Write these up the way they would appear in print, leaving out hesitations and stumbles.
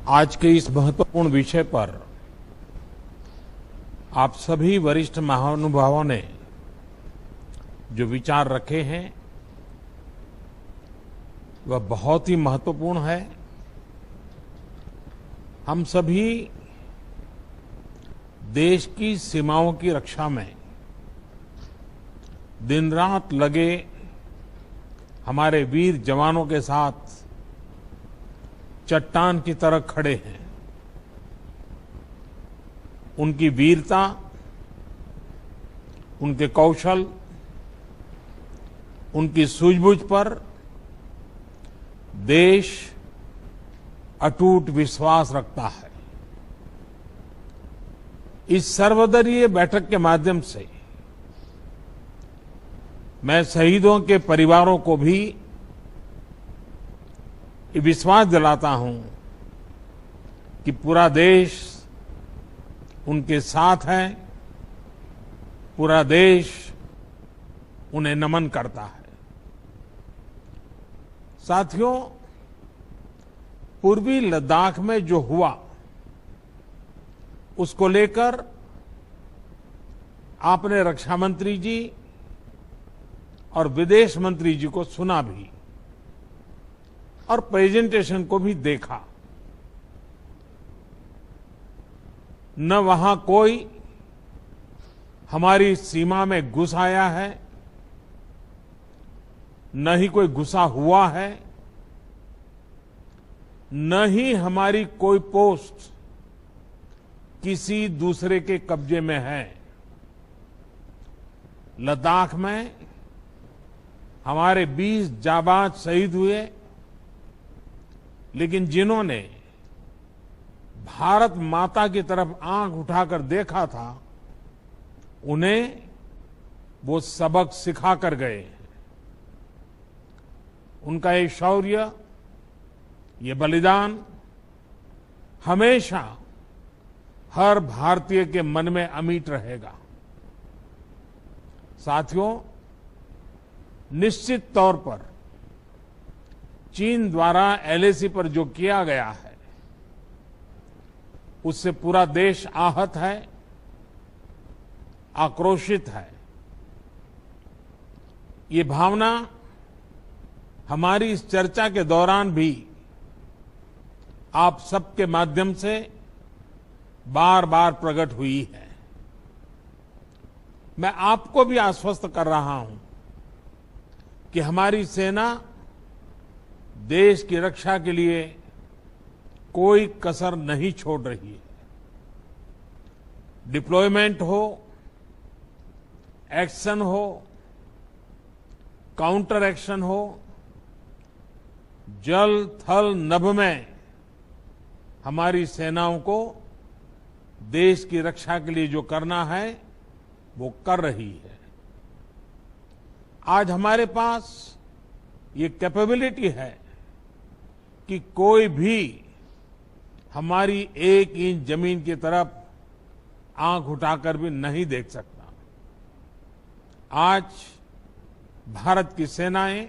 आज के इस महत्वपूर्ण विषय पर आप सभी वरिष्ठ महानुभावों ने जो विचार रखे हैं वह बहुत ही महत्वपूर्ण है। हम सभी देश की सीमाओं की रक्षा में दिन रात लगे हमारे वीर जवानों के साथ चट्टान की तरह खड़े हैं। उनकी वीरता, उनके कौशल, उनकी सूझबूझ पर देश अटूट विश्वास रखता है। इस सर्वदलीय बैठक के माध्यम से मैं शहीदों के परिवारों को भी ये विश्वास दिलाता हूं कि पूरा देश उनके साथ है, पूरा देश उन्हें नमन करता है। साथियों, पूर्वी लद्दाख में जो हुआ उसको लेकर आपने रक्षा मंत्री जी और विदेश मंत्री जी को सुना भी और प्रेजेंटेशन को भी देखा। न वहां कोई हमारी सीमा में घुस आया है, न ही कोई घुसा हुआ है, न ही हमारी कोई पोस्ट किसी दूसरे के कब्जे में है। लद्दाख में हमारे 20 जाबाज शहीद हुए, लेकिन जिन्होंने भारत माता की तरफ आंख उठाकर देखा था, उन्हें वो सबक सिखा कर गए। उनका ये शौर्य, ये बलिदान हमेशा हर भारतीय के मन में अमिट रहेगा। साथियों, निश्चित तौर पर चीन द्वारा एलएसी पर जो किया गया है उससे पूरा देश आहत है, आक्रोशित है। ये भावना हमारी इस चर्चा के दौरान भी आप सबके माध्यम से बार बार प्रकट हुई है। मैं आपको भी आश्वस्त कर रहा हूं कि हमारी सेना देश की रक्षा के लिए कोई कसर नहीं छोड़ रही है। डिप्लॉयमेंट हो, एक्शन हो, काउंटर एक्शन हो, जल थल नभ में हमारी सेनाओं को देश की रक्षा के लिए जो करना है वो कर रही है। आज हमारे पास ये कैपेबिलिटी है कि कोई भी हमारी 1 इंच जमीन की तरफ आंख उठाकर भी नहीं देख सकता। आज भारत की सेनाएं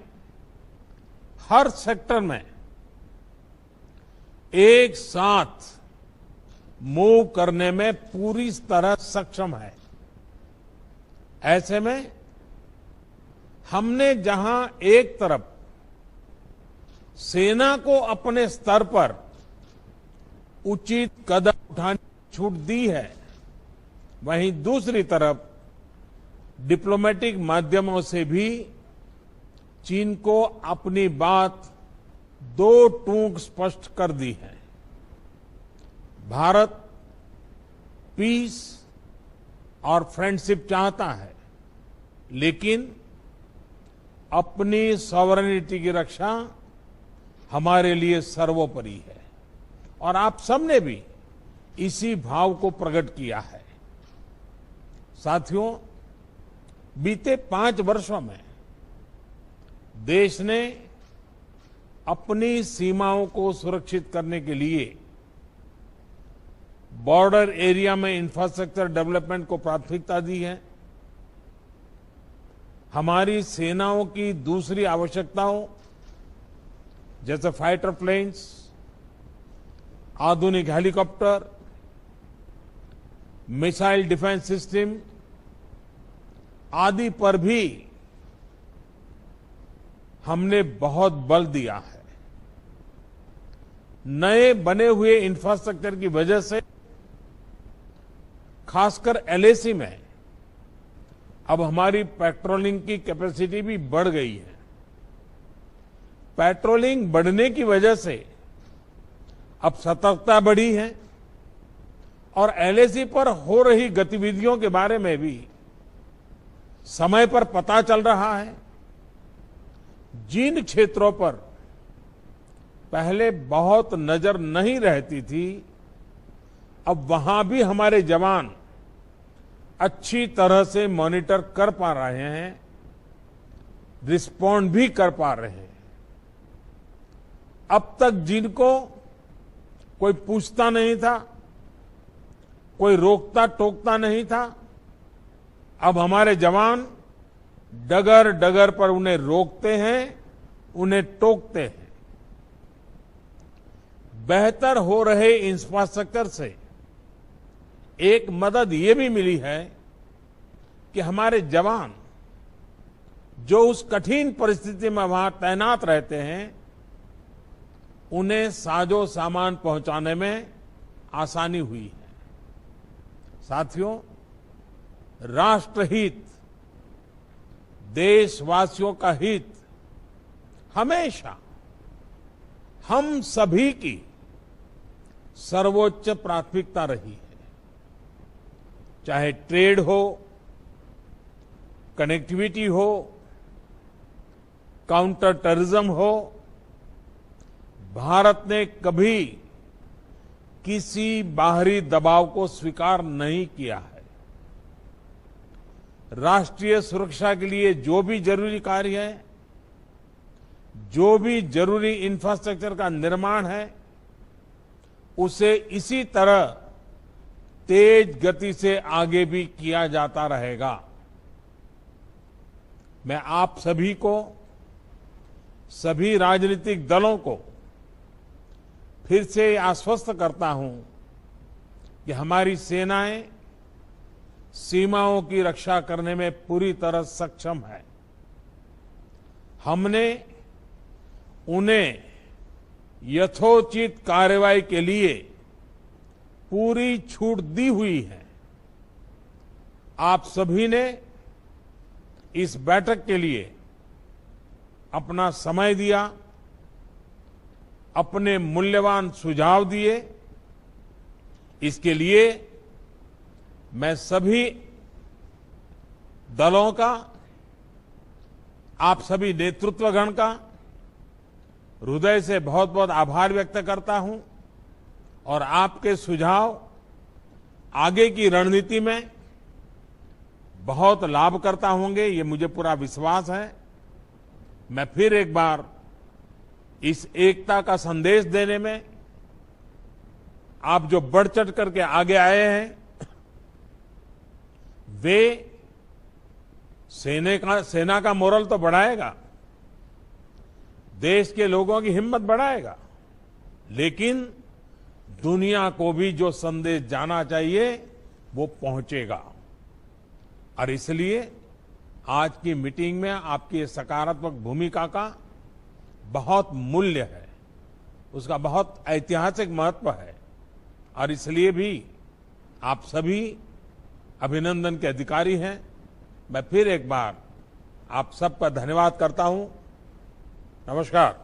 हर सेक्टर में एक साथ मूव करने में पूरी तरह सक्षम है। ऐसे में हमने जहां एक तरफ सेना को अपने स्तर पर उचित कदम उठाने की छूट दी है, वहीं दूसरी तरफ डिप्लोमेटिक माध्यमों से भी चीन को अपनी बात दो टूक स्पष्ट कर दी है। भारत पीस और फ्रेंडशिप चाहता है, लेकिन अपनी सॉवरेनिटी की रक्षा हमारे लिए सर्वोपरि है और आप सबने भी इसी भाव को प्रकट किया है। साथियों, बीते 5 वर्षों में देश ने अपनी सीमाओं को सुरक्षित करने के लिए बॉर्डर एरिया में इंफ्रास्ट्रक्चर डेवलपमेंट को प्राथमिकता दी है। हमारी सेनाओं की दूसरी आवश्यकताओं जैसे फाइटर प्लेन्स आधुनिक हेलीकॉप्टर, मिसाइल डिफेंस सिस्टम आदि पर भी हमने बहुत बल दिया है। नए बने हुए इंफ्रास्ट्रक्चर की वजह से खासकर एलएसी में अब हमारी पेट्रोलिंग की कैपेसिटी भी बढ़ गई है। पेट्रोलिंग बढ़ने की वजह से अब सतर्कता बढ़ी है और एलएसी पर हो रही गतिविधियों के बारे में भी समय पर पता चल रहा है। जिन क्षेत्रों पर पहले बहुत नजर नहीं रहती थी, अब वहां भी हमारे जवान अच्छी तरह से मॉनिटर कर पा रहे हैं, रिस्पॉन्ड भी कर पा रहे हैं। अब तक जिनको कोई पूछता नहीं था, कोई रोकता टोकता नहीं था, अब हमारे जवान डगर डगर पर उन्हें रोकते हैं, उन्हें टोकते हैं। बेहतर हो रहे इंफ्रास्ट्रक्चर से एक मदद ये भी मिली है कि हमारे जवान जो उस कठिन परिस्थिति में वहां तैनात रहते हैं, उन्हें साजो सामान पहुंचाने में आसानी हुई है। साथियों, राष्ट्रहित, देशवासियों का हित हमेशा हम सभी की सर्वोच्च प्राथमिकता रही है। चाहे ट्रेड हो, कनेक्टिविटी हो, काउंटर टेररिज्म हो, भारत ने कभी किसी बाहरी दबाव को स्वीकार नहीं किया है। राष्ट्रीय सुरक्षा के लिए जो भी जरूरी कार्य है, जो भी जरूरी इंफ्रास्ट्रक्चर का निर्माण है, उसे इसी तरह तेज गति से आगे भी किया जाता रहेगा। मैं आप सभी को, सभी राजनीतिक दलों को फिर से आश्वस्त करता हूं कि हमारी सेनाएं सीमाओं की रक्षा करने में पूरी तरह सक्षम है। हमने उन्हें यथोचित कार्रवाई के लिए पूरी छूट दी हुई है। आप सभी ने इस बैठक के लिए अपना समय दिया, अपने मूल्यवान सुझाव दिए। इसके लिए मैं सभी दलों का, आप सभी नेतृत्वगण का हृदय से बहुत बहुत आभार व्यक्त करता हूं और आपके सुझाव आगे की रणनीति में बहुत लाभकर्ता होंगे, ये मुझे पूरा विश्वास है। मैं फिर एक बार इस एकता का संदेश देने में आप जो बढ़ चढ़ करके आगे आए हैं, वे सेना का मोरल तो बढ़ाएगा, देश के लोगों की हिम्मत बढ़ाएगा, लेकिन दुनिया को भी जो संदेश जाना चाहिए वो पहुंचेगा। और इसलिए आज की मीटिंग में आपकी सकारात्मक भूमिका का बहुत मूल्य है, उसका बहुत ऐतिहासिक महत्व है। और इसलिए भी आप सभी अभिनंदन के अधिकारी हैं। मैं फिर एक बार आप सबका धन्यवाद करता हूं। नमस्कार।